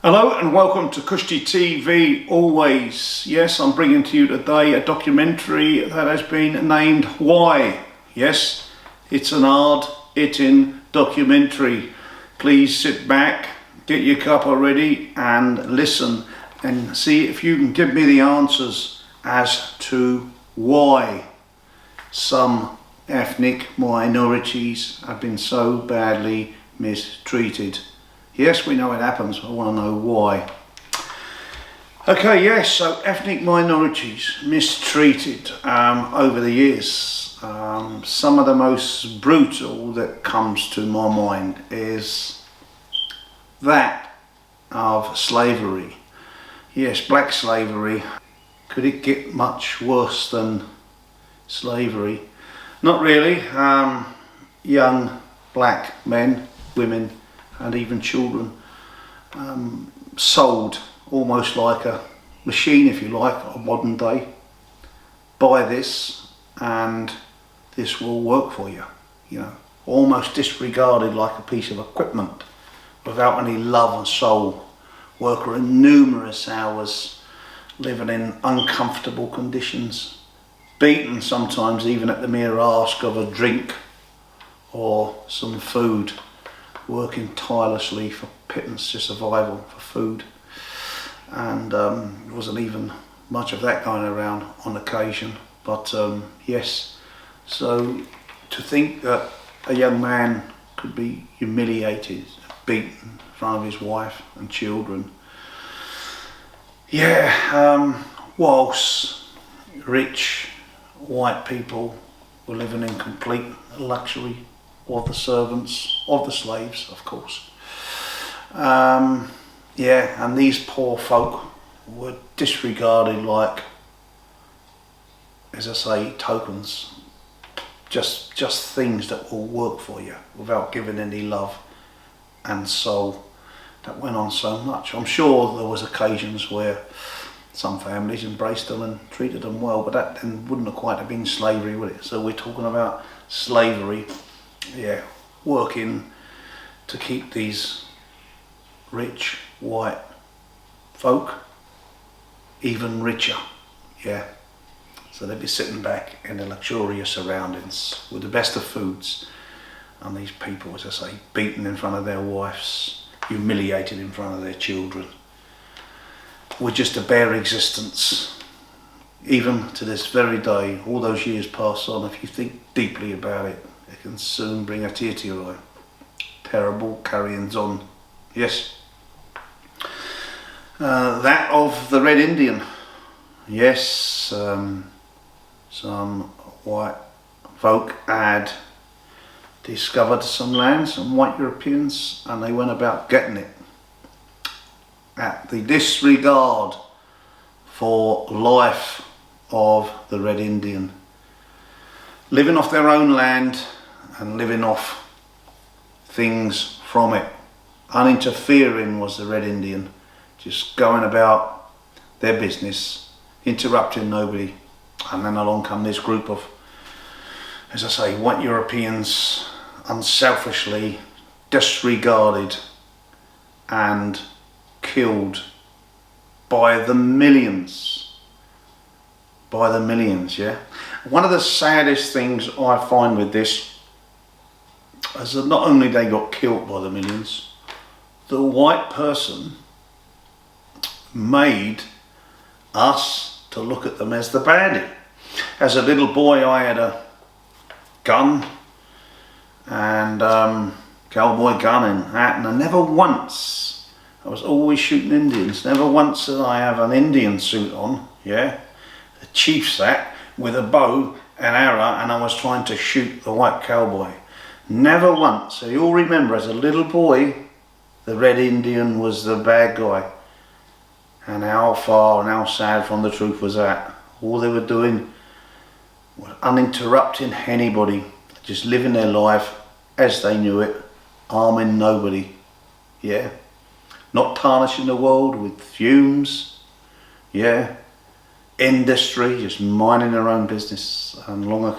Hello and welcome to Kushti TV always. Yes, I'm bringing to you today a documentary that has been named Why. Yes, it's an hard-hitting documentary. Please sit back, get your cuppa ready and listen and see if you can give me the answers as to why some ethnic minorities have been so badly mistreated. Yes, we know it happens. I want to know why. Okay, yes, so ethnic minorities mistreated over the years. Some of the most brutal that comes to my mind is that of slavery. Yes, black slavery. Could it get much worse than slavery? Not really. Young black men, women, and even children sold almost like a machine, if you like, of modern day. Buy this and this will work for you, almost disregarded like a piece of equipment without any love and soul. Working numerous hours, living in uncomfortable conditions, beaten sometimes even at the mere ask of a drink or some food, working tirelessly for pittance to survival, for food, and there wasn't even much of that going around on occasion. But yes, so to think that a young man could be humiliated, beaten in front of his wife and children, whilst rich white people were living in complete luxury of the servants, of the slaves, of course. And these poor folk were disregarded like, as I say, tokens, just things that will work for you without giving any love and soul. That went on so much. I'm sure there was occasions where some families embraced them and treated them well, but that then wouldn't have quite have been slavery, would it? So we're talking about slavery. Working to keep these rich white folk even richer. So they'd be sitting back in their luxurious surroundings with the best of foods, and these people, as I say, beaten in front of their wives, humiliated in front of their children, with just a bare existence. Even to this very day, all those years pass on, if you think deeply about it, it can soon bring a tear to your eye. Terrible carryings on. Yes. That of the Red Indian. Yes, some white folk had discovered some land, some white Europeans, and they went about getting it at the disregard for life of the Red Indian, living off their own land and living off things from it. Uninterfering was the Red Indian, just going about their business, interrupting nobody. And then along come this group of, as I say, white Europeans, unselfishly disregarded and killed by the millions. One of the saddest things I find with this is that not only they got killed by the millions, the white person made us to look at them as the bandit. As a little boy, I had a gun and cowboy gun and hat, and I was always shooting Indians. Never once did I have an Indian suit on, a chief's hat with a bow and arrow, and I was trying to shoot the white cowboy. Never once. So you all remember, as a little boy, the Red Indian was the bad guy. And how far and how sad from the truth was that. All they were doing was uninterrupting anybody, just living their life as they knew it, harming nobody. Not tarnishing the world with fumes. Industry, just minding their own business. And along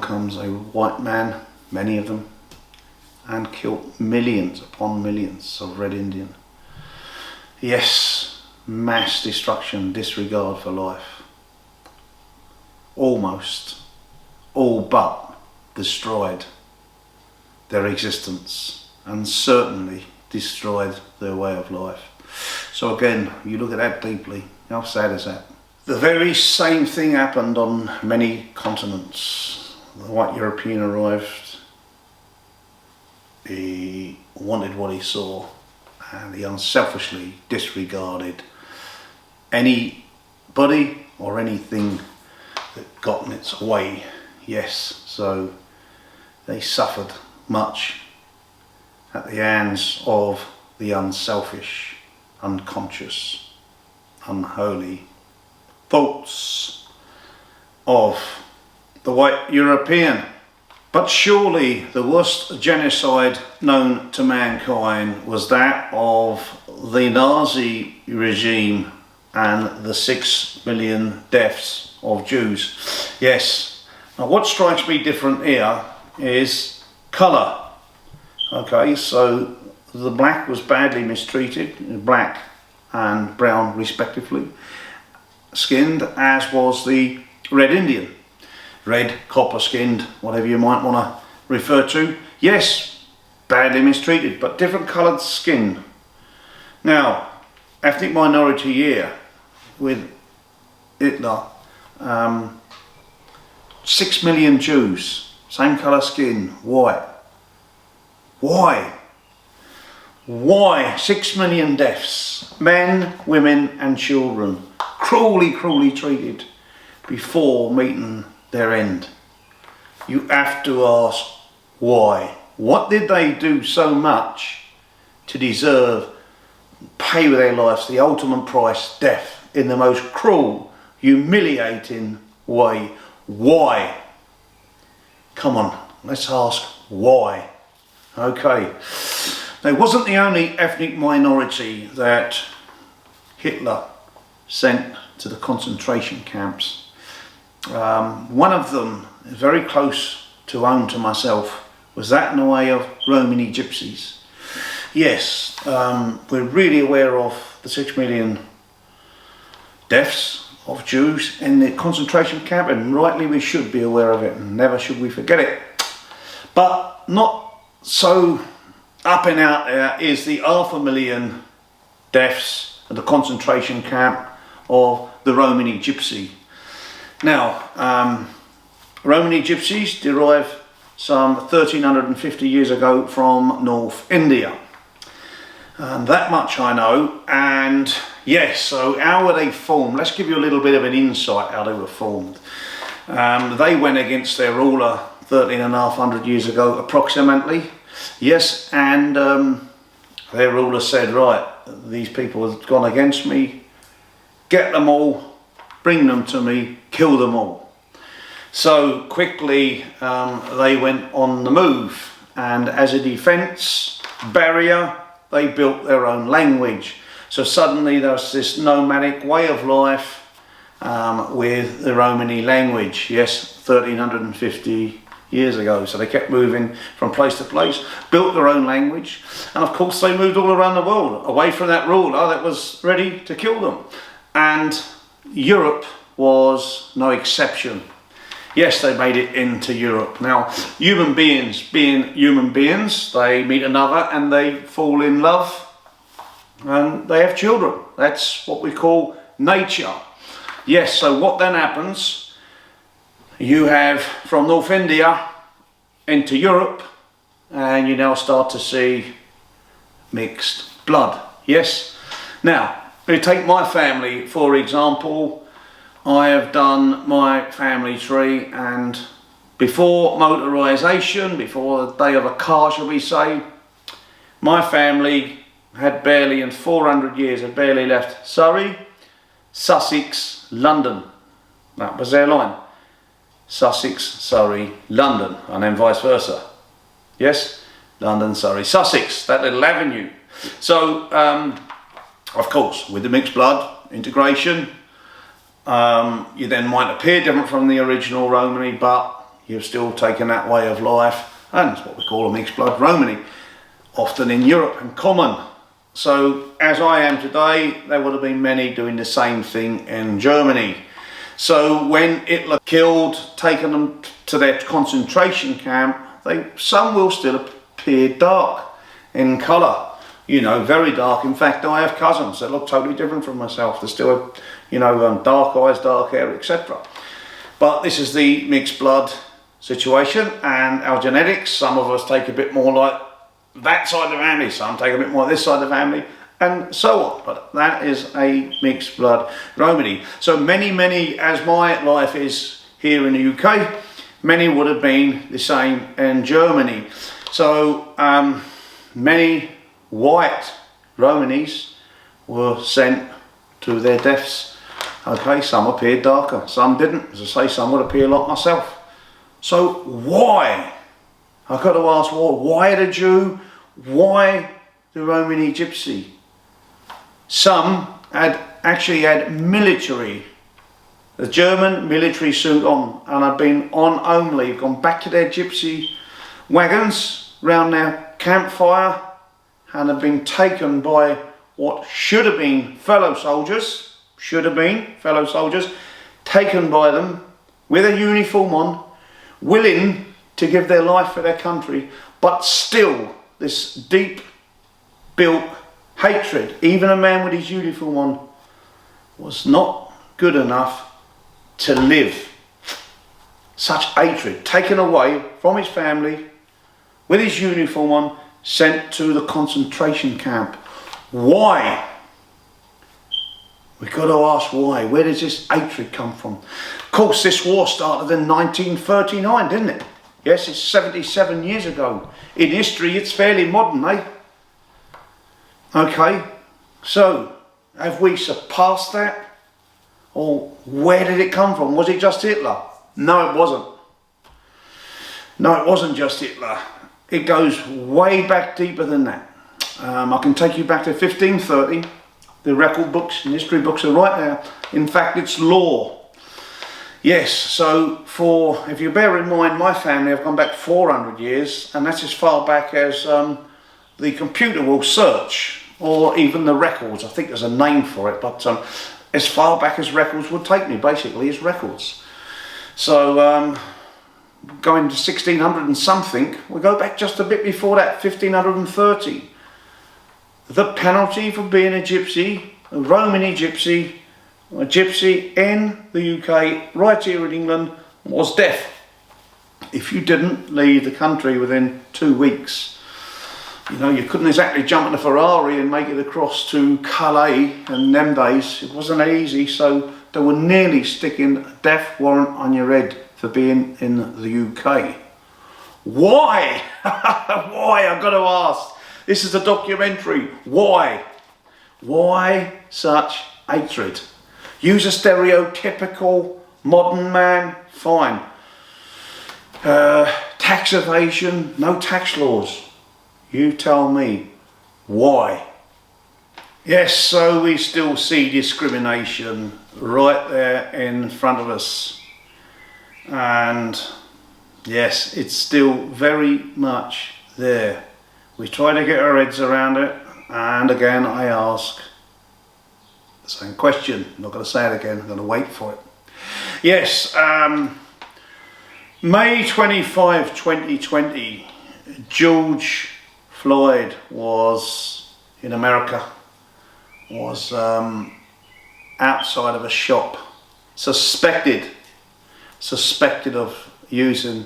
comes a white man, many of them, and killed millions upon millions of Red Indian. Yes, mass destruction, disregard for life. Almost, all but destroyed their existence and certainly destroyed their way of life. So again, you look at that deeply, how sad is that? The very same thing happened on many continents. The white European arrived, he wanted what he saw, and he unselfishly disregarded anybody or anything that got in its way. Yes, so they suffered much at the hands of the unselfish, unconscious, unholy thoughts of the white European. But surely the worst genocide known to mankind was that of the Nazi regime and the 6 million deaths of Jews. Yes, now what strikes me different here is colour. Okay, so the black was badly mistreated, black and brown respectively, skinned, as was the Red Indian. Red, copper skinned, whatever you might want to refer to. Yes, badly mistreated, but different coloured skin. Now, ethnic minority here with Hitler, 6 million Jews, same colour skin, white. Why? Why 6 million deaths? Men, women and children, cruelly, cruelly treated before meeting their end. You have to ask why. What did they do so much to deserve, pay with their lives, the ultimate price, death, in the most cruel, humiliating way? Why? Come on, let's ask why. Okay, now, it wasn't the only ethnic minority that Hitler sent to the concentration camps. One of them, very close to home to myself, was that in the way of Romani Gypsies. Yes, we're really aware of the 6 million deaths of Jews in the concentration camp, and rightly we should be aware of it, and never should we forget it. But not so up and out there is the 500,000 deaths at the concentration camp of the Romani Gypsy. Now, Romani Gypsies derive some 1350 years ago from North India. And that much I know. And yes, so how were they formed? Let's give you a little bit of an insight how they were formed. They went against their ruler 13,500 years ago approximately. Yes, and their ruler said, right, these people have gone against me, get them all, bring them to me, kill them all. So quickly they went on the move, and as a defence barrier they built their own language. So suddenly there was this nomadic way of life with the Romani language, yes, 1350 years ago. So they kept moving from place to place, built their own language, and of course they moved all around the world, away from that ruler that was ready to kill them. And Europe was no exception. Yes, they made it into Europe. Now, human beings being human beings, they meet another and they fall in love and they have children. That's what we call nature. Yes, so what then happens, you have from North India into Europe, and you now start to see mixed blood. Yes. Now, if you take my family for example, I have done my family tree, and before motorisation, before the day of a car shall we say, my family had barely, in 400 years, had barely left Surrey, Sussex, London. That was their line. Sussex, Surrey, London, and then vice versa. Yes, London, Surrey, Sussex, that little avenue. So, of course, with the mixed blood integration, you then might appear different from the original Romani, but you've still taken that way of life and it's what we call a mixed blood Romani, often in Europe and common. So as I am today, there would have been many doing the same thing in Germany. So when Hitler killed, taken them to their concentration camp, some will still appear dark in colour, you know, very dark. In fact, I have cousins that look totally different from myself. They still have, you know, dark eyes, dark hair, etc. But this is the mixed blood situation, and our genetics, some of us take a bit more like that side of the family, some take a bit more this side of the family, and so on. But that is a mixed blood Romani. So many, as my life is here in the UK, many would have been the same in Germany. So many white Romanis were sent to their deaths. Okay, some appeared darker, some didn't. As I say, some would appear like myself. So why? I've got to ask, why the Jew? Why the Romani Gypsy? Some actually had military, the German military suit on, and had been on only, gone back to their gypsy wagons round their campfire, and had been taken by what should have been fellow soldiers, taken by them with a uniform on, willing to give their life for their country, but still this deep built hatred. Even a man with his uniform on was not good enough to live. Such hatred, taken away from his family with his uniform on, sent to the concentration camp. Why? We've got to ask why. Where does this hatred come from? Of course, this war started in 1939, didn't it? Yes, it's 77 years ago. In history, it's fairly modern, eh? Okay, so have we surpassed that? Or where did it come from? Was it just Hitler? No, it wasn't. No, it wasn't just Hitler. It goes way back deeper than that. I can take you back to 1530. The record books and history books are right there. In fact, it's law. Yes, so if you bear in mind, my family have gone back 400 years, and that's as far back as the computer will search, or even the records. I think there's a name for it, but as far back as records would take me, basically, is records. So going to 1600 and something, we go back just a bit before that, 1530. The penalty for being a gypsy, a Romani gypsy, a gypsy in the UK, right here in England, was death. If you didn't leave the country within 2 weeks, you know, you couldn't exactly jump in a Ferrari and make it across to Calais in them days. It wasn't easy, so they were nearly sticking a death warrant on your head for being in the UK. Why? Why? I've got to ask. This is a documentary. Why? Why such hatred? Use a stereotypical modern man, fine. Tax evasion, no tax laws. You tell me, why? Yes, so we still see discrimination right there in front of us. And yes, it's still very much there. We try to get our heads around it, and again I ask the same question. I'm not going to say it again, I'm going to wait for it. Yes, May 25, 2020, George Floyd was in America, was outside of a shop, suspected of using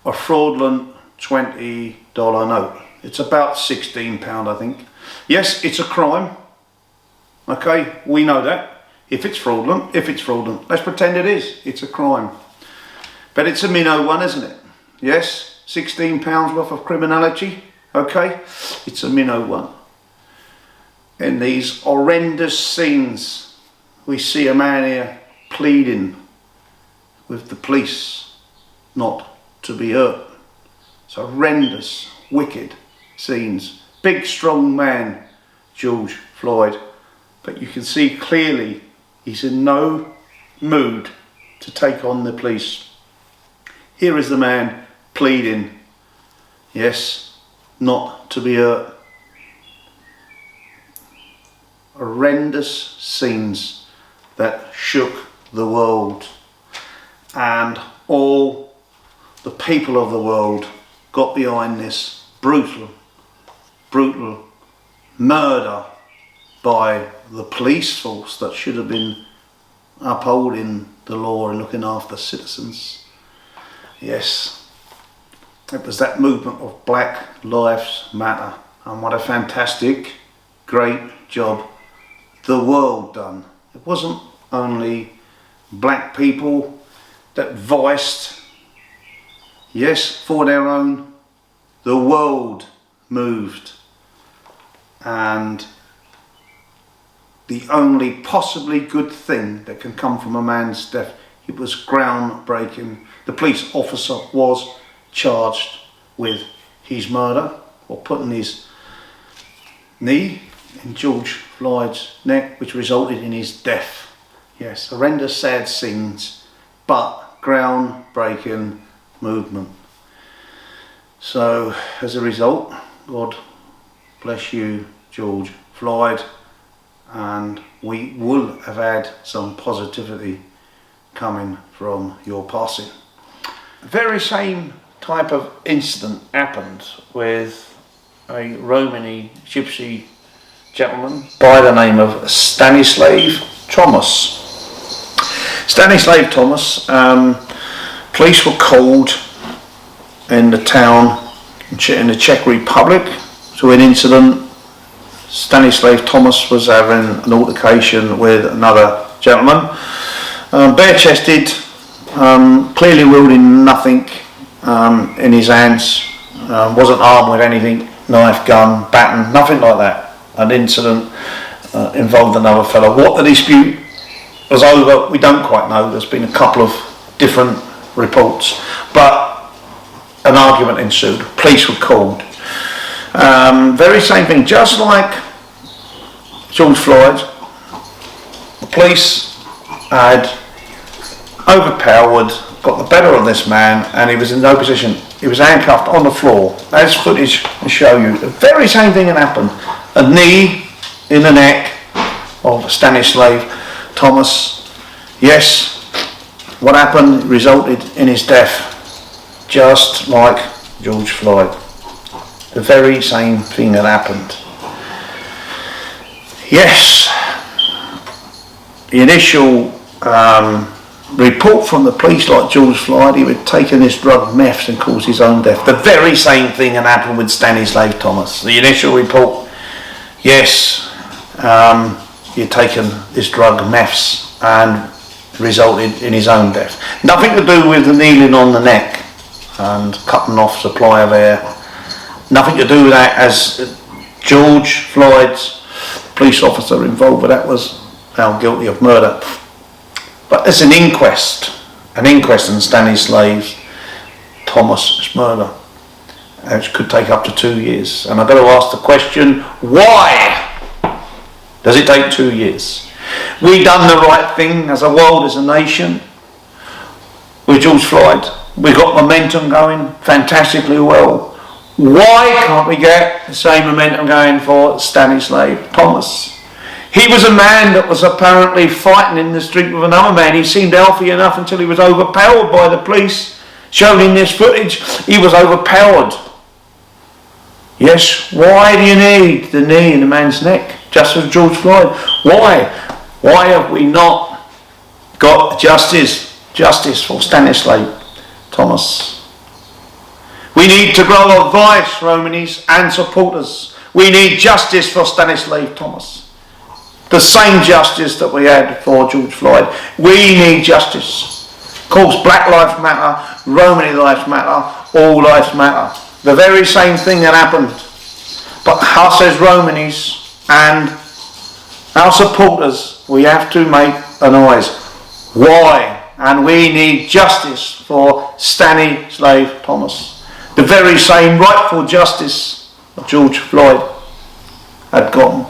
a fraudulent $20 note. It's about £16, I think. Yes, it's a crime. Okay, we know that. If it's fraudulent, let's pretend it is. It's a crime. But it's a minnow one, isn't it? Yes, £16 worth of criminality. Okay, it's a minnow one. In these horrendous scenes, we see a man here pleading with the police not to be hurt. It's horrendous, wicked scenes. Big, strong man, George Floyd, but you can see clearly he's in no mood to take on the police. Here is the man pleading yes, not to be hurt. Horrendous scenes that shook the world, and all the people of the world got behind this brutal murder by the police force that should have been upholding the law and looking after citizens. Yes, it was that movement of Black Lives Matter, and what a fantastic, great job the world done. It wasn't only black people that voiced, yes, for their own, the world moved, and the only possibly good thing that can come from a man's death, it was groundbreaking. The police officer was charged with his murder, or putting his knee in George Floyd's neck, which resulted in his death. Yes, horrendous, sad scenes, but groundbreaking movement. So as a result, God bless you, George Floyd, and we will have had some positivity coming from your passing. The very same type of incident happened with a Romani Gypsy gentleman by the name of Stanislav Thomas. Stanislav Thomas, police were called in the town in the Czech Republic to an incident. Stanislav Thomas was having an altercation with another gentleman, bare-chested, clearly wielding nothing in his hands, wasn't armed with anything, knife, gun, baton, nothing like that. An incident involved another fellow. What the dispute was over, we don't quite know. There's been a couple of different reports, but an argument ensued. Police were called. Very same thing, just like George Floyd, the police had overpowered, got the better of this man, and he was in no position. He was handcuffed on the floor. As footage will show you, the very same thing had happened. A knee in the neck of Stanislav Thomas. Yes, what happened resulted in his death, just like George Floyd. The very same thing had happened. Yes, the initial report from the police, like George Floyd, he had taken this drug meth and caused his own death. The very same thing had happened with Stanislav Thomas. The initial report, yes, he had taken this drug meths and resulted in his own death. Nothing to do with the kneeling on the neck and cutting off supply of air. Nothing to do with that, as George Floyd's police officer involved with that was found guilty of murder. But there's an inquest in Stanislav Thomas' murder, which could take up to 2 years. And I've got to ask the question, why does it take 2 years? We done the right thing as a world, as a nation, with George Floyd. We got momentum going fantastically well. Why can't we get the same momentum going for Stanislav Thomas? He was a man that was apparently fighting in the street with another man. He seemed healthy enough until he was overpowered by the police. Shown in this footage, he was overpowered. Yes, why do you need the knee in the man's neck, just as George Floyd? Why? Why have we not got justice for Stanislav Thomas? We need to grow our voice, Romanis and supporters. We need justice for Stanislav Thomas. The same justice that we had for George Floyd. We need justice. Of course, Black Lives Matter, Romani Lives Matter, all lives matter. The very same thing that happened. But us as Romanis and our supporters, we have to make a noise. Why? And we need justice for Stanislav Thomas. The very same rightful justice that George Floyd had gotten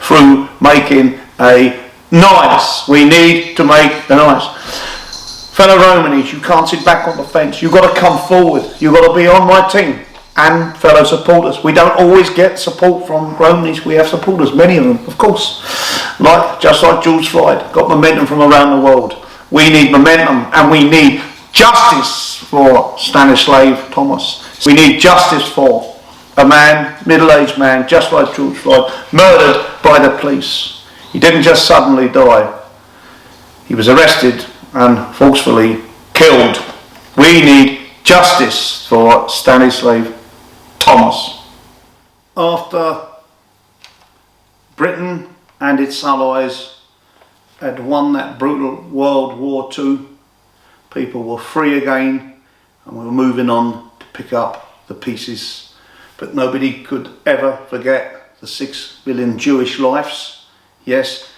through making a noise. We need to make a noise. Fellow Romanis, you can't sit back on the fence. You've got to come forward. You've got to be on my team. and fellow supporters. We don't always get support from Romanis. We have supporters, many of them, of course. Just like George Floyd, got momentum from around the world. We need momentum, and we need justice for Stanislav Thomas. We need justice for a man, middle-aged man, just like George Floyd, murdered by the police. He didn't just suddenly die. He was arrested and forcefully killed. We need justice for Stanislav Thomas. After Britain and its allies had won that brutal World War II, people were free again, and we were moving on to pick up the pieces. But nobody could ever forget the 6 million Jewish lives, yes,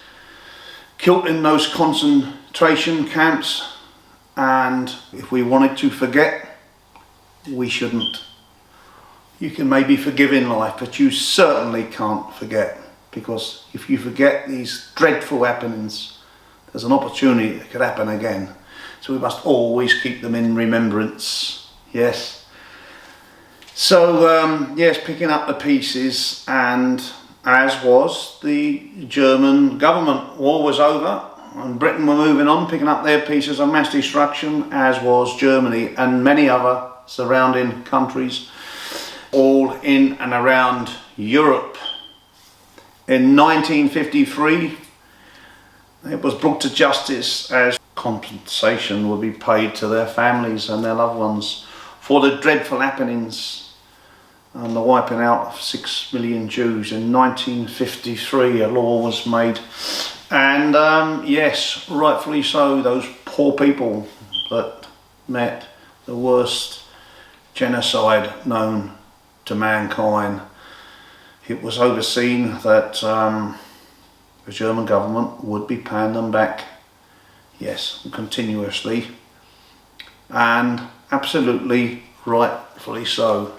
killed in those concentration camps. And if we wanted to forget, we shouldn't. You can maybe forgive in life, but you certainly can't forget, because if you forget these dreadful happenings, there's an opportunity it could happen again. So we must always keep them in remembrance. Yes. So yes, picking up the pieces, and as was the German government. War was over and Britain were moving on, picking up their pieces of mass destruction, as was Germany and many other surrounding countries, all in and around Europe. In 1953, it was brought to justice as compensation would be paid to their families and their loved ones for the dreadful happenings and the wiping out of 6 million Jews. In 1953, a law was made, and yes, rightfully so, those poor people that met the worst genocide known to mankind. It was overseen that the German government would be paying them back, yes, continuously, and absolutely rightfully so.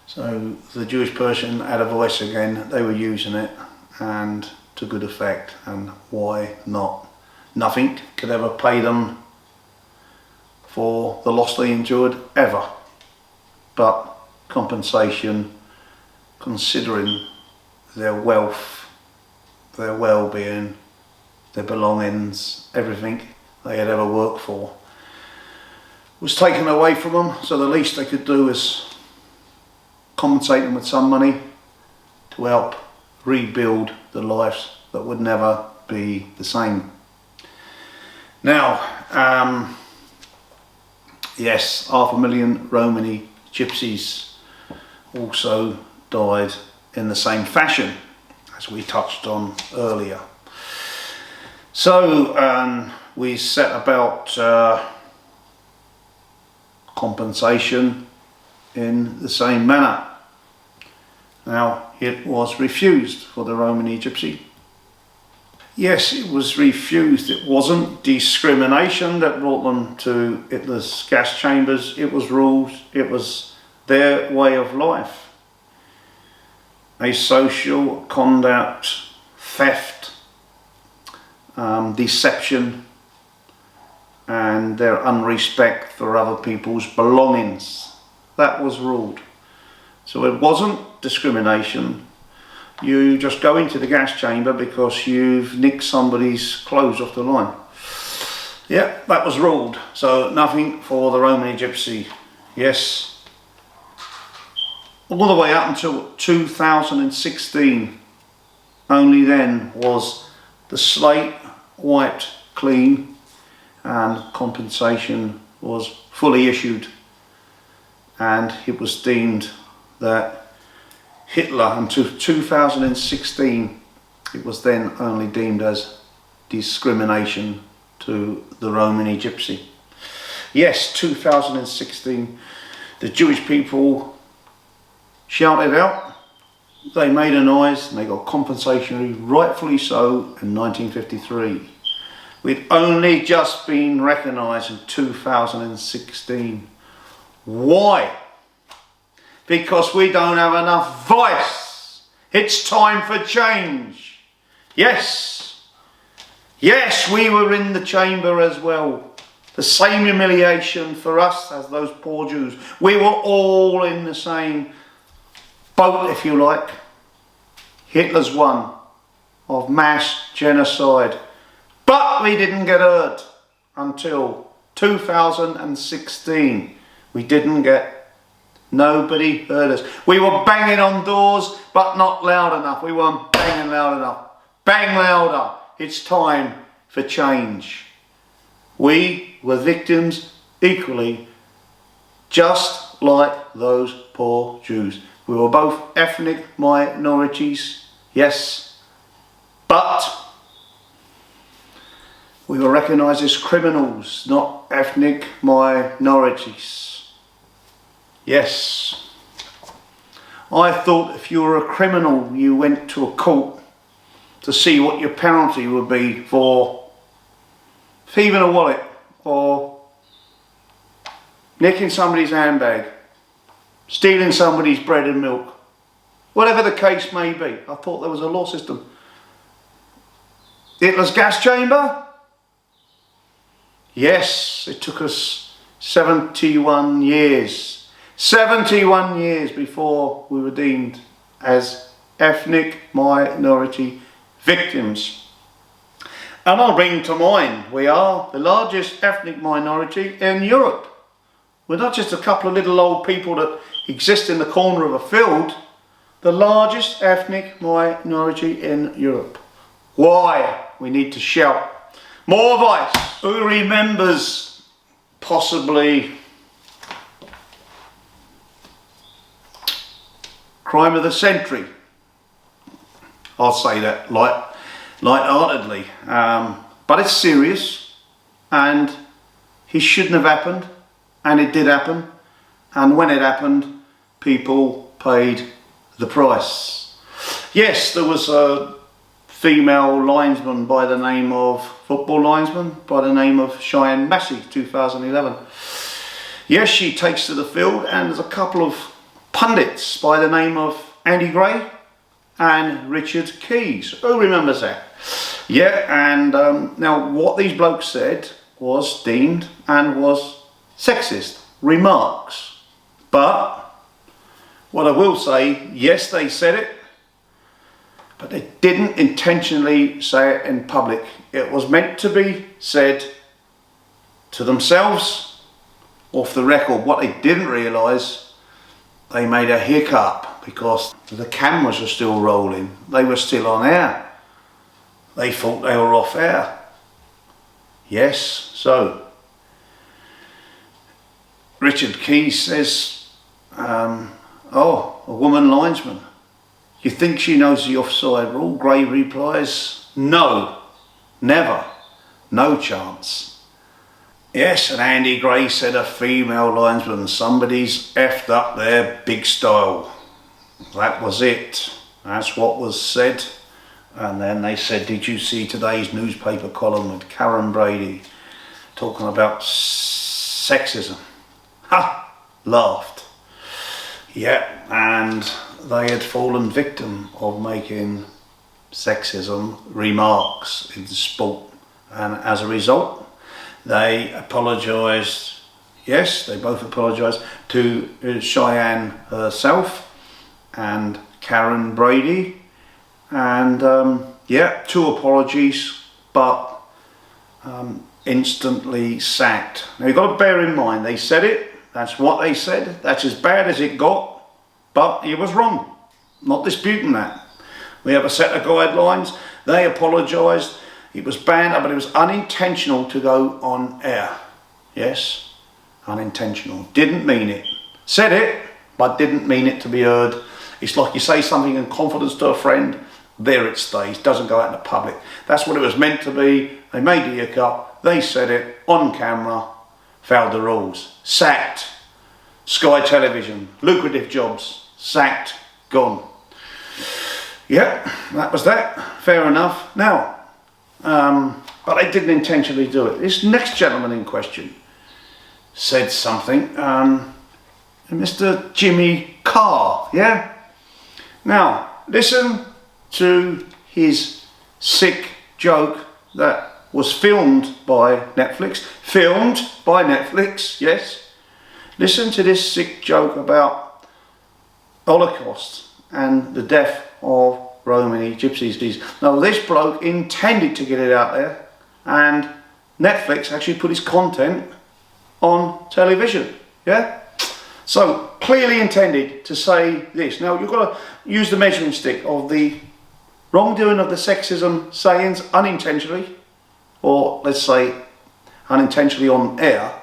So the Jewish person had a voice again. They were using it, and to good effect, and why not? Nothing could ever pay them for the loss they endured, ever, but compensation, considering their wealth, their well-being, their belongings, everything they had ever worked for was taken away from them. So the least they could do is compensate them with some money to help rebuild the lives that would never be the same. Now, yes, 500,000 Romani Gypsies also died in the same fashion as we touched on earlier. So we set about compensation in the same manner. Now, it was refused for the Romani Gypsy. Yes, it was refused. It wasn't discrimination that brought them to Hitler's gas chambers. It was rules. It was their way of life. A social conduct, theft, deception, and their unrespect for other people's belongings. That was ruled. So it wasn't discrimination. You just go into the gas chamber because you've nicked somebody's clothes off the line. Yeah, that was ruled. So nothing for the Romani Gypsy. Yes. All the way up until 2016. Only then was the slate wiped clean and compensation was fully issued. And it was deemed that Hitler, until 2016, it was then only deemed as discrimination to the Romani Gypsy. Yes, 2016, the Jewish people shouted out, they made a noise, and they got compensation, rightfully so, in 1953. We'd only just been recognised in 2016. Why? Because we don't have enough voice. It's time for change. Yes. Yes, we were in the chamber as well. The same humiliation for us as those poor Jews. We were all in the same boat, if you like. Hitler's one of mass genocide. But we didn't get hurt until 2016. We didn't get, nobody heard us. We were banging on doors, but not loud enough. We weren't banging loud enough. Bang louder. It's time for change. We were victims equally, just like those poor Jews. We were both ethnic minorities, yes, but we were recognised as criminals, not ethnic minorities. Yes. I thought if you were a criminal, you went to a court to see what your penalty would be for thieving a wallet or nicking somebody's handbag, stealing somebody's bread and milk, whatever the case may be. I thought there was a law system. Hitler's gas chamber? Yes, it took us 71 years. 71 years before we were deemed as ethnic minority victims. And I'll bring to mind, we are the largest ethnic minority in Europe. We're not just a couple of little old people that exist in the corner of a field. The largest ethnic minority in Europe. Why? We need to shout. More voice. Who remembers possibly crime of the century? I'll say that light-heartedly, but it's serious, and it shouldn't have happened, and it did happen, and when it happened, people paid the price. Yes, there was a female linesman by the name of, football linesman, by the name of Cheyenne Massey, 2011. Yes, she takes to the field, and there's a couple of pundits by the name of Andy Gray and Richard Keys. Who remembers that? Yeah, and now what these blokes said was deemed and was sexist remarks. But what I will say, yes, they said it, but they didn't intentionally say it in public. It was meant to be said to themselves, off the record. What they didn't realise, they made a hiccup because the cameras were still rolling. They were still on air. They thought they were off air. Yes, so Richard Keys says, oh, a woman linesman. You think she knows the offside rule? Gray replies, no, never, no chance. Yes, and Andy Gray said a female linesman, somebody's effed up their big style. That was it. That's what was said. And then they said, did you see today's newspaper column with Karen Brady talking about sexism? Ha! Laughed. Yeah, and they had fallen victim of making sexism remarks in sport. And as a result, they apologised. Yes, they both apologised to Cheyenne herself and Karen Brady. And yeah, 2 apologies, but instantly sacked. Now you've got to bear in mind, they said it, that's what they said, that's as bad as it got, but he was wrong. Not disputing that. We have a set of guidelines, they apologised, it was banned, but it was unintentional to go on air. Yes, unintentional. Didn't mean it. Said it, but didn't mean it to be heard. It's like you say something in confidence to a friend, there it stays, doesn't go out in the public. That's what it was meant to be. They made the hiccup, they said it on camera, fouled the rules. Sacked. Sky Television, lucrative jobs, sacked, gone. Yeah, that was that, fair enough. Now, but they didn't intentionally do it. This next gentleman in question said something, Mr. Jimmy Carr, yeah? Now, listen to his sick joke that was filmed by Netflix, yes. Listen to this sick joke about Holocaust and the death of Romani Gypsies. Now this bloke intended to get it out there, and Netflix actually put his content on television, yeah? So clearly intended to say this. Now you've got to use the measuring stick of the wrongdoing of the sexism sayings unintentionally, or let's say unintentionally on air.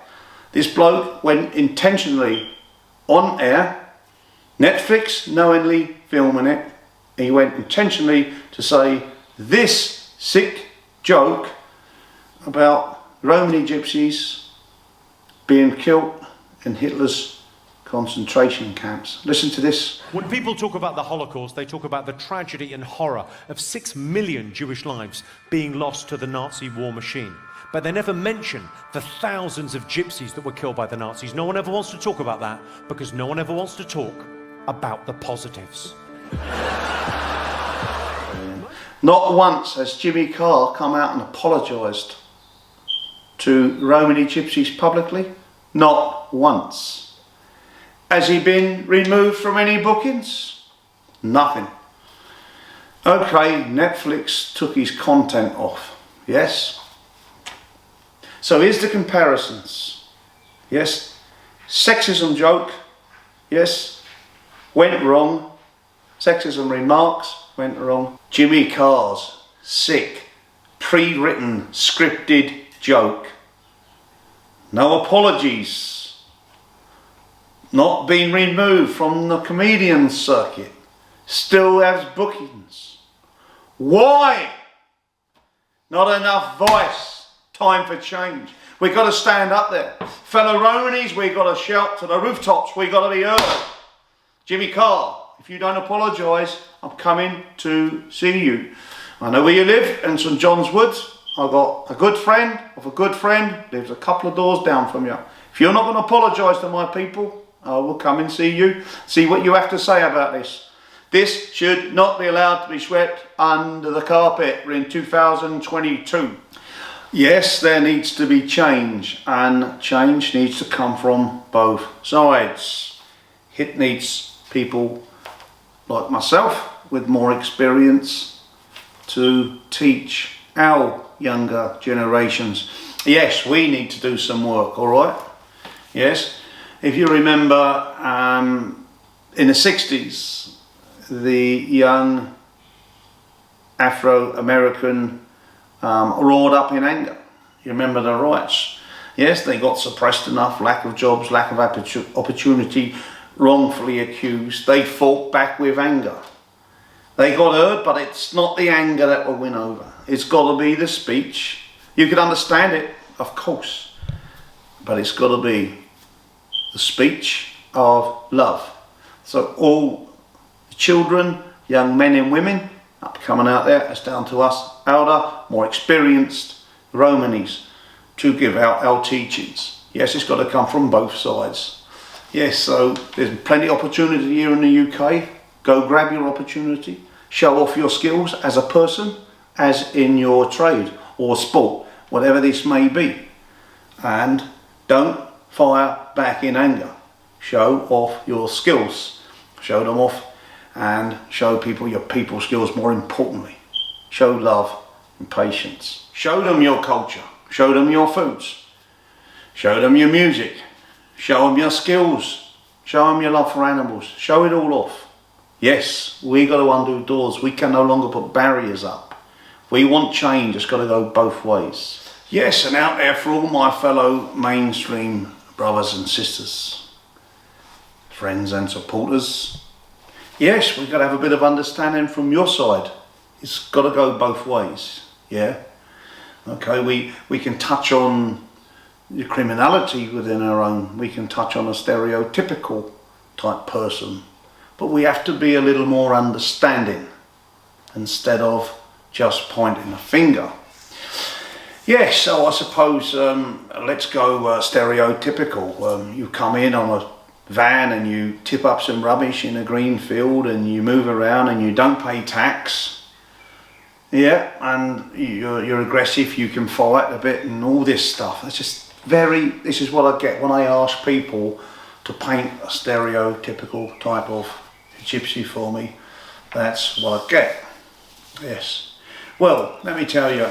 This bloke went intentionally on air, Netflix knowingly filming it. He went intentionally to say this sick joke about Romani Gypsies being killed in Hitler's concentration camps. Listen to this. When people talk about the Holocaust, they talk about the tragedy and horror of 6 million Jewish lives being lost to the Nazi war machine. But they never mention the thousands of gypsies that were killed by the Nazis. No one ever wants to talk about that because no one ever wants to talk about the positives. Not once has Jimmy Carr come out and apologised to Romani Gypsies publicly. Not once. Has he been removed from any bookings? Nothing. Okay, Netflix took his content off, yes. So here's the comparisons, yes. Sexism joke, yes, went wrong. Sexism remarks went wrong. Jimmy Carr's sick, pre-written, scripted joke. No apologies. Not been removed from the comedian circuit. Still has bookings. Why? Not enough voice. Time for change. We've got to stand up there. Fellow Romanis, we've got to shout to the rooftops. We've got to be heard. Jimmy Carr, if you don't apologise, I'm coming to see you. I know where you live, in St John's Wood. I've got a good friend of a good friend, lives a couple of doors down from you. If you're not going to apologise to my people, I will come and see you, see what you have to say about this. This should not be allowed to be swept under the carpet. We're in 2022. Yes, there needs to be change, and change needs to come from both sides. It needs people like myself with more experience to teach our younger generations. Yes, we need to do some work, all right? Yes, if you remember in the 60s, the young Afro-American roared up in anger. You remember the riots? Yes, they got suppressed enough, lack of jobs, lack of opportunity, wrongfully accused. They fought back with anger. They got heard, but it's not the anger that will win over. It's got to be the speech. You can understand it, of course, but it's got to be the speech of love. So all children, young men and women, coming out there, it's down to us older, more experienced Romanis to give out our teachings. Yes, it's got to come from both sides. Yes, so there's plenty of opportunity here in the UK. Go grab your opportunity, show off your skills as a person, as in your trade or sport, whatever this may be. And don't fire back in anger. Show off your skills, show them off, and show people your people skills. More importantly, show love and patience. Show them your culture, show them your foods, show them your music, show them your skills, show them your love for animals, show it all off. Yes, we got to undo doors. We can no longer put barriers up. If we want change, it's got to go both ways. Yes, and out there for all my fellow mainstream brothers and sisters, friends and supporters, yes, we've got to have a bit of understanding from your side. It's got to go both ways, yeah? Okay, we can touch on the criminality within our own. We can touch on a stereotypical type person. But we have to be a little more understanding instead of just pointing a finger. Yes, so I suppose, let's go stereotypical. You come in on a van and you tip up some rubbish in a green field and you move around and you don't pay tax. Yeah, and you're aggressive, you can fight a bit and all this stuff. It's just this is what I get when I ask people to paint a stereotypical type of gypsy for me. That's what I get. Yes. Well, let me tell you,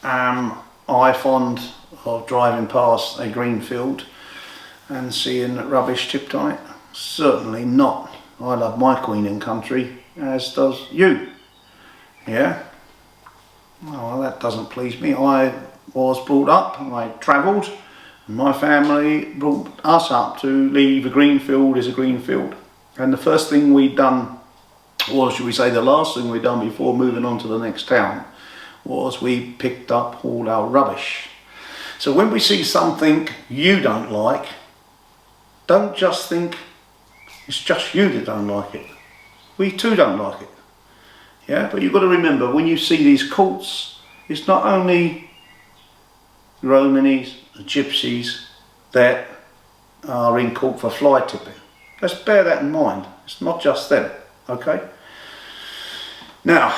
am I fond of driving past a green field and seeing rubbish tipped on it? Certainly not. I love my Queen and country, as does you. Yeah? Well, that doesn't please me. I was brought up, I travelled, and my family brought us up to leave a green field is a green field. And the first thing we'd done, or should we say the last thing we'd done before moving on to the next town, was we picked up all our rubbish. So when we see something you don't like, don't just think it's just you that don't like it. We too don't like it. Yeah, but you've got to remember, when you see these courts, it's not only Romanis and Gypsies that are in court for fly tipping. Let's bear that in mind. It's not just them, okay? Now,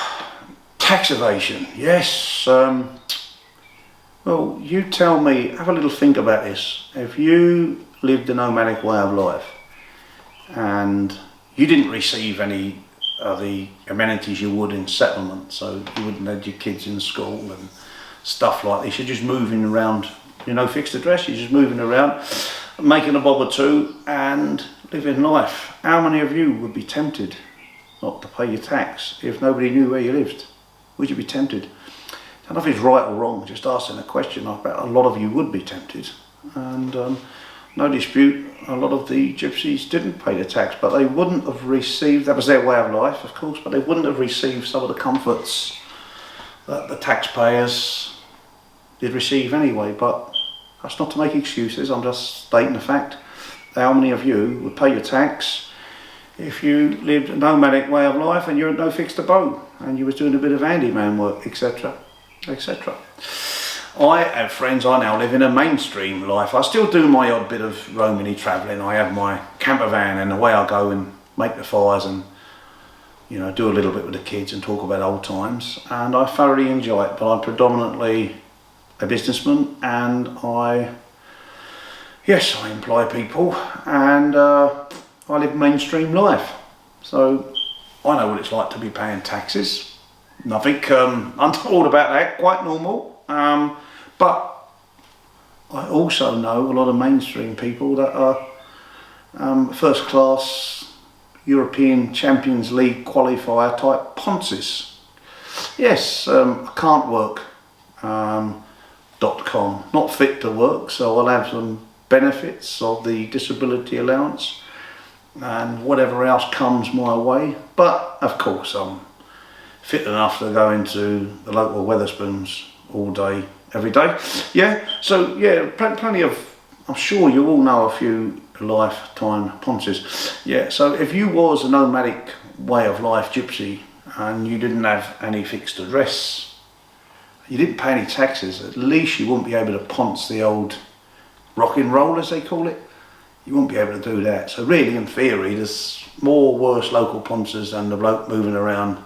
tax evasion. Yes, well, you tell me, have a little think about this. If you lived a nomadic way of life and you didn't receive any of the amenities you would in settlement, so you wouldn't have your kids in school and stuff like this, you're just moving around, fixed address, you're just moving around, making a bob or two and living life. How many of you would be tempted not to pay your tax if nobody knew where you lived? Would you be tempted? I don't know if it's right or wrong, just asking a question. I bet a lot of you would be tempted. And no dispute, a lot of the Gypsies didn't pay the tax, but they wouldn't have received, that was their way of life, of course, but they wouldn't have received some of the comforts that the taxpayers did receive anyway. But that's not to make excuses, I'm just stating the fact. How many of you would pay your tax if you lived a nomadic way of life and you had no fixed abode and you was doing a bit of handyman work, etc, etc. I have friends, I now live in a mainstream life. I still do my odd bit of Romani travelling. I have my camper van and away I go and make the fires and do a little bit with the kids and talk about old times, and I thoroughly enjoy it. But I'm predominantly a businessman and I employ people and I live mainstream life. So I know what it's like to be paying taxes. Nothing untoward about that, quite normal. But I also know a lot of mainstream people that are first class European Champions League qualifier type ponces. Yes, I can't work .com, not fit to work, so I'll have some benefits of the disability allowance and whatever else comes my way. But of course I'm fit enough to go into the local Wetherspoons all day, every day. Yeah, so yeah, plenty of, I'm sure you all know a few lifetime ponces. Yeah, so if you was a nomadic way of life gypsy and you didn't have any fixed address, you didn't pay any taxes, at least you wouldn't be able to ponce the old rock and roll, as they call it. You won't be able to do that. So really, in theory, there's more worse local ponces than the bloke moving around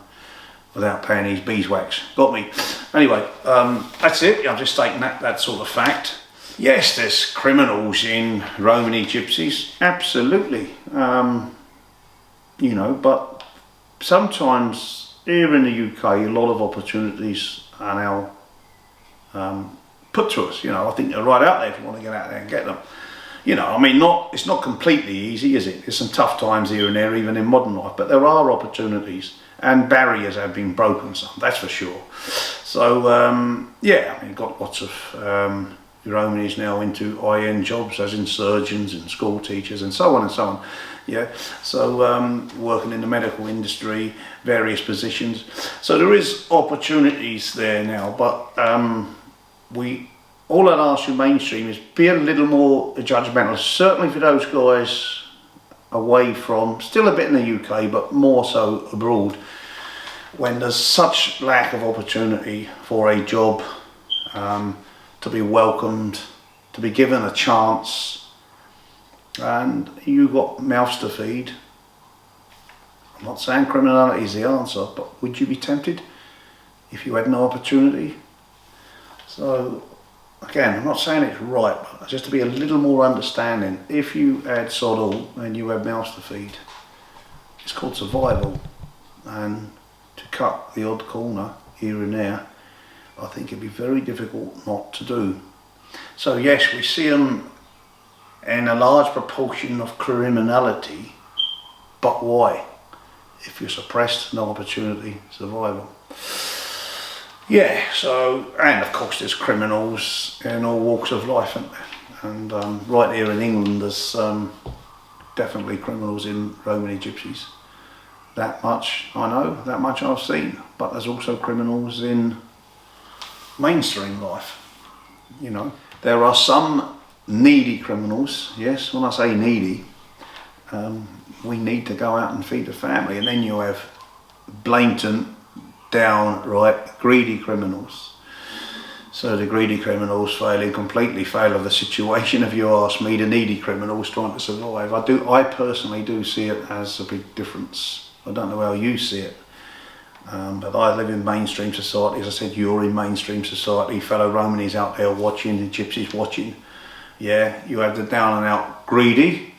without paying his beeswax. Got me? Anyway, that's it. I'm just stating that sort of fact. Yes, there's criminals in Romani Gypsies, absolutely. But sometimes here in the UK, a lot of opportunities are now put to us. I think they're right out there if you want to get out there and get them. It's not completely easy, is it? There's some tough times here and there, even in modern life, but there are opportunities and barriers have been broken some, that's for sure. So, got lots of Romanis now into IN jobs, as in surgeons and school teachers and so on and so on. Yeah, so working in the medical industry, various positions. So there is opportunities there now, but all I'd ask you mainstream is be a little more judgmental, certainly for those guys away from, still a bit in the UK, but more so abroad, when there's such lack of opportunity for a job, to be welcomed, to be given a chance, and you've got mouths to feed. I'm not saying criminality is the answer, but would you be tempted? if you had no opportunity. So again, I'm not saying it's right, but just to be a little more understanding, if you had sod all and you had mouths to feed, it's called survival, and to cut the odd corner here and there, I think it'd be very difficult not to do. So yes, we see them in a large proportion of criminality, but why? If you're suppressed, no opportunity, survival. Yeah, so, and of course there's criminals in all walks of life, isn't there? And right here in England there's definitely criminals in Romani Gypsies. That much I know, that much I've seen, but there's also criminals in mainstream life, you know. There are some needy criminals, yes, when I say needy, we need to go out and feed the family, and then you have blatant, downright greedy criminals. So the greedy criminals completely fail of the situation. If you ask me, the needy criminals trying to survive. I personally do see it as a big difference. I don't know how you see it, but I live in mainstream society. As I said, you're in mainstream society, fellow Romanis out there watching, and Gypsies watching. Yeah, you have the down and out greedy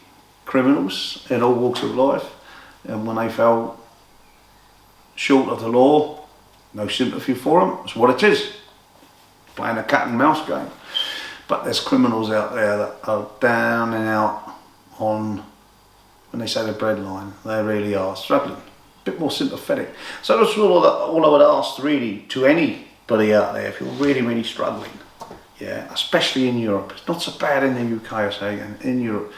criminals in all walks of life, and when they fell short of the law, no sympathy for them. It's what it is, playing a cat and mouse game. But there's criminals out there that are down and out on, when they say the breadline, they really are struggling. A bit more sympathetic. So that's all I would ask really to anybody out there, if you're really, really struggling, yeah, especially in Europe. It's not so bad in the UK, I say, and in Europe,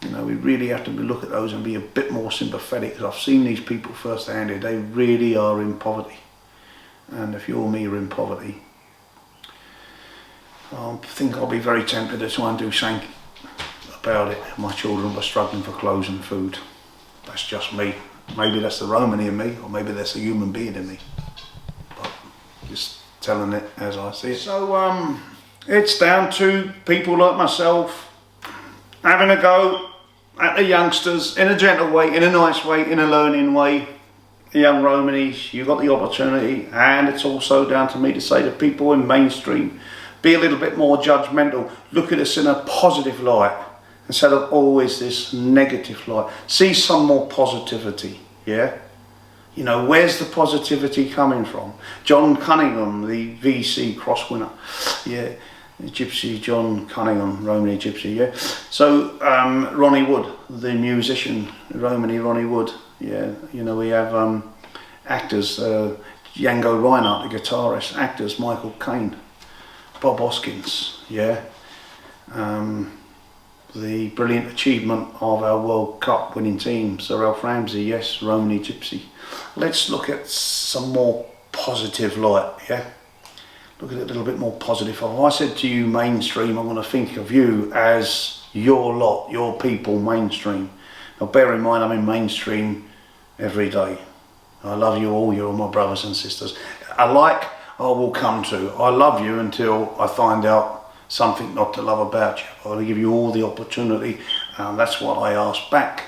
you know, we really have to look at those and be a bit more sympathetic, because I've seen these people firsthand. They really are in poverty. And if you or me are in poverty, I think I'll be very tempted to try and do something about it. My children were struggling for clothes and food. That's just me. Maybe that's the Romani in me, or maybe that's a human being in me. But just telling it as I see it. So it's down to people like myself having a go at the youngsters in a gentle way, in a nice way, in a learning way. The young Romanis, you got the opportunity, and it's also down to me to say to people in mainstream, be a little bit more judgmental. Look at us in a positive light instead of always this negative light. See some more positivity, yeah? You know, where's the positivity coming from? John Cunningham, the VC cross winner, yeah, Gypsy John Cunningham, Romani Gypsy, yeah. So Ronnie Wood, the musician, Romani Ronnie Wood, yeah. You know, we have actors, Django Reinhardt, the guitarist, actors, Michael Caine, Bob Hoskins, yeah. The brilliant achievement of our World Cup winning team, Sir Ralph Ramsey, yes, Romani Gypsy. Let's look at some more positive light, yeah? Look at it a little bit more positive. If I said to you mainstream, I'm going to think of you as your lot, your people, mainstream. Now bear in mind, I'm in mainstream every day. I love you all, you're all my brothers and sisters. I will come to. I love you until I find out something not to love about you. I'll give you all the opportunity, and that's what I ask back.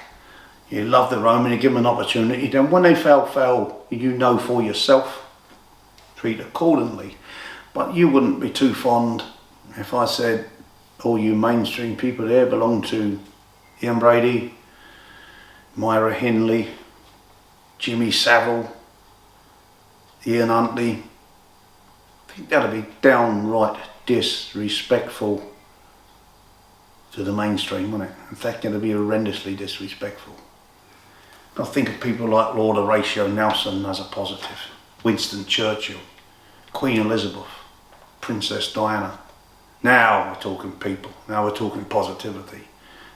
You love the Roman, you give them an opportunity, then when they fail, you know for yourself, treat accordingly. But you wouldn't be too fond if I said all you mainstream people there belong to Ian Brady, Myra Hindley, Jimmy Savile, Ian Huntley. I think that'd be downright disrespectful to the mainstream, wouldn't it? In fact, it'd be horrendously disrespectful. I think of people like Lord Horatio Nelson as a positive, Winston Churchill, Queen Elizabeth, Princess Diana. Now we're talking people, now we're talking positivity.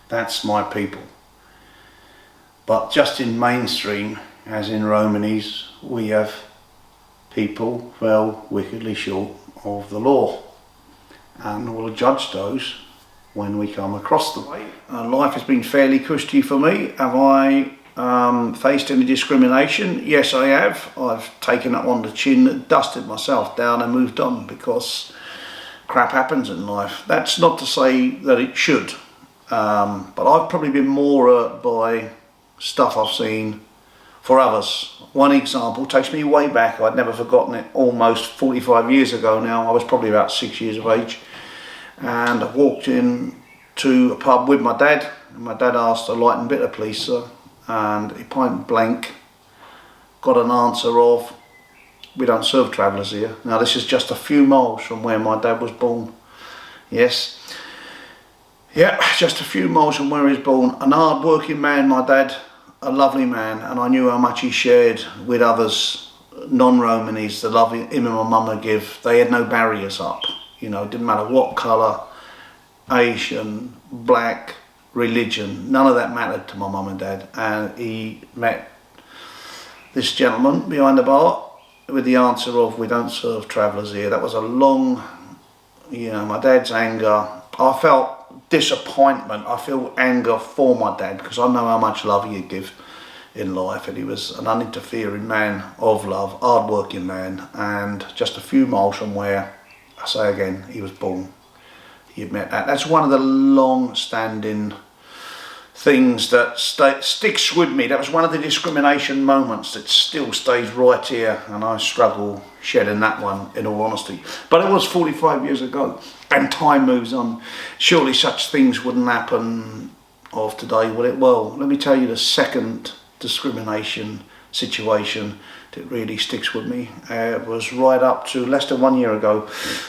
That's my people. But just in mainstream, as in Romanis, we have people fell wickedly short of the law, and we'll judge those when we come across them. Life has been fairly cushy for me. Have I faced any discrimination? Yes, I have. I've taken it on the chin, dusted myself down and moved on, because crap happens in life. That's not to say that it should, but I've probably been more hurt by stuff I've seen for others. One example takes me way back. I'd never forgotten it. Almost 45 years ago now. I was probably about 6 years of age, and I walked in to a pub with my dad. And my dad asked a light and bitter, please, sir, and he point blank got an answer of, we don't serve travellers here. Now this is just a few miles from where my dad was born. Yes. Yeah, just a few miles from where he was born. An hard working man, my dad, a lovely man, and I knew how much he shared with others, non-Romanis, the love him and my mum would give. They had no barriers up, you know, it didn't matter what colour, Asian, black, religion, none of that mattered to my mum and dad. And he met this gentleman behind the bar with the answer of, we don't serve travellers here. That was a long, you know, my dad's anger. I felt disappointment. I feel anger for my dad because I know how much love he'd give in life, and he was an uninterfering man of love, hard-working man, and just a few miles from where, I say again, he was born. You've met that. That's one of the long-standing things that sticks with me. That was one of the discrimination moments that still stays right here, and I struggle shedding that one, in all honesty. But it was 45 years ago, and time moves on. Surely such things wouldn't happen of today, would it? Well, let me tell you the second discrimination situation that really sticks with me. It was right up to less than 1 year ago,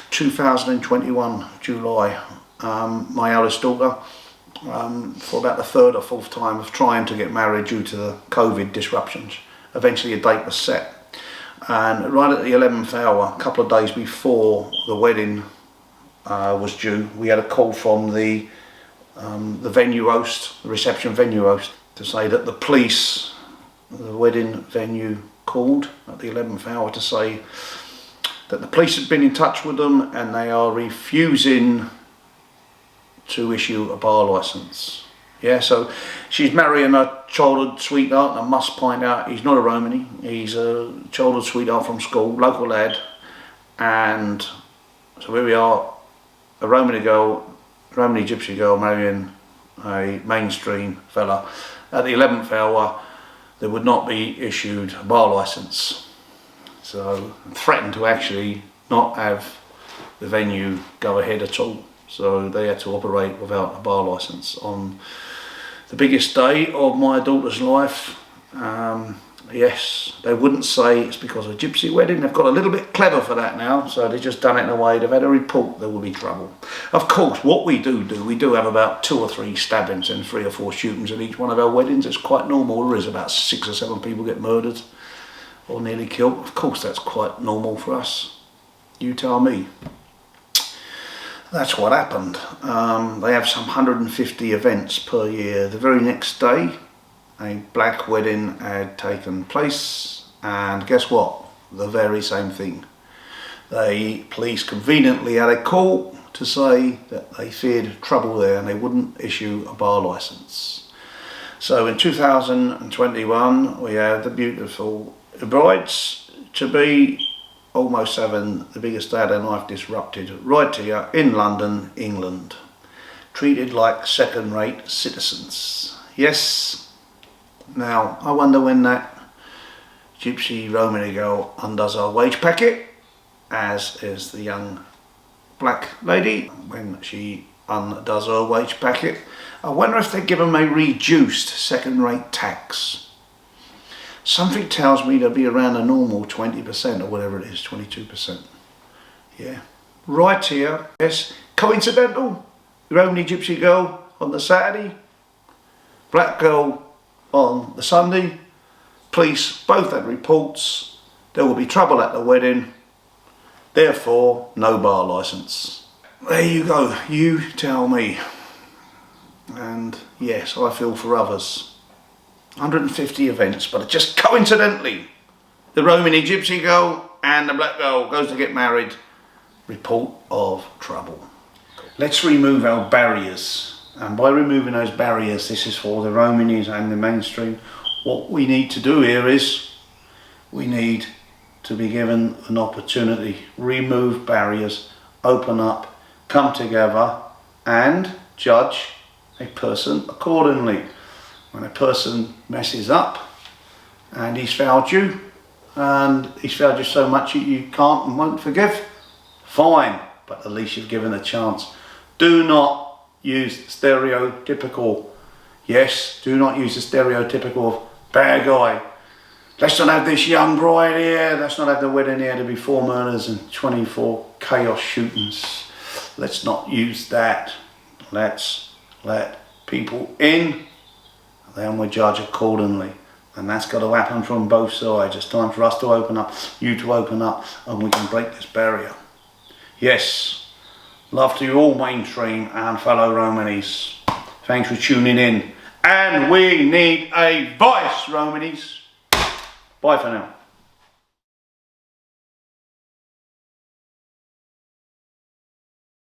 2021, July. My eldest daughter, for about the third or fourth time of trying to get married due to the COVID disruptions. Eventually a date was set, and right at the 11th hour, a couple of days before the wedding was due, we had a call from the venue host, the reception venue host, to say that the police, the wedding venue, called at the 11th hour to say that the police had been in touch with them and they are refusing to issue a bar licence. Yeah, so she's marrying a childhood sweetheart, and I must point out he's not a Romani, he's a childhood sweetheart from school, local lad, and so here we are, a Romani Gypsy girl marrying a mainstream fella. At the 11th hour, there would not be issued a bar licence. So threatened to actually not have the venue go ahead at all. So they had to operate without a bar licence on the biggest day of my daughter's life. Yes, they wouldn't say it's because of a gypsy wedding. They've got a little bit clever for that now, so they've just done it in a way. They've had a report there will be trouble. Of course, what we do have about 2 or 3 stabbings and 3 or 4 shootings at each one of our weddings. It's quite normal. There is about 6 or 7 people get murdered or nearly killed. Of course, that's quite normal for us. You tell me. That's what happened. They have some 150 events per year. The very next day, a black wedding had taken place, and guess what? The very same thing. The police conveniently had a call to say that they feared trouble there and they wouldn't issue a bar licence. So in 2021 we had the beautiful brides to be almost having the biggest day of their life disrupted right here in London, England. Treated like second-rate citizens. Yes. Now, I wonder when that gypsy Romani girl undoes her wage packet, as is the young black lady, when she undoes her wage packet, I wonder if they give them a reduced second-rate tax. Something tells me they'll be around a normal 20% or whatever it is, 22%. Yeah. Right here, yes, coincidental, Romani gypsy girl on the Saturday, black girl on the Sunday. Police both had reports. There will be trouble at the wedding. Therefore, no bar licence. There you go. You tell me. And yes, I feel for others. 150 events, but just coincidentally, the Romani gypsy girl and the black girl goes to get married. Report of trouble. Let's remove our barriers. And by removing those barriers, this is for the Romanis and the mainstream, what we need to do here is we need to be given an opportunity, remove barriers, open up, come together and judge a person accordingly. When a person messes up and he's failed you, and he's failed you so much that you can't and won't forgive, fine, but at least you've given a chance. Do not use stereotypical, yes, do not use the stereotypical bad guy. Let's not have this young bride here, let's not have the wedding here to be 4 murders and 24 chaos shootings. Let's not use that. Let's let people in, then we judge accordingly. And that's got to happen from both sides. It's time for us to open up, you to open up, and we can break this barrier. Yes, love to you all, mainstream and fellow Romanis. Thanks for tuning in. And we need a voice, Romanis. Bye for now.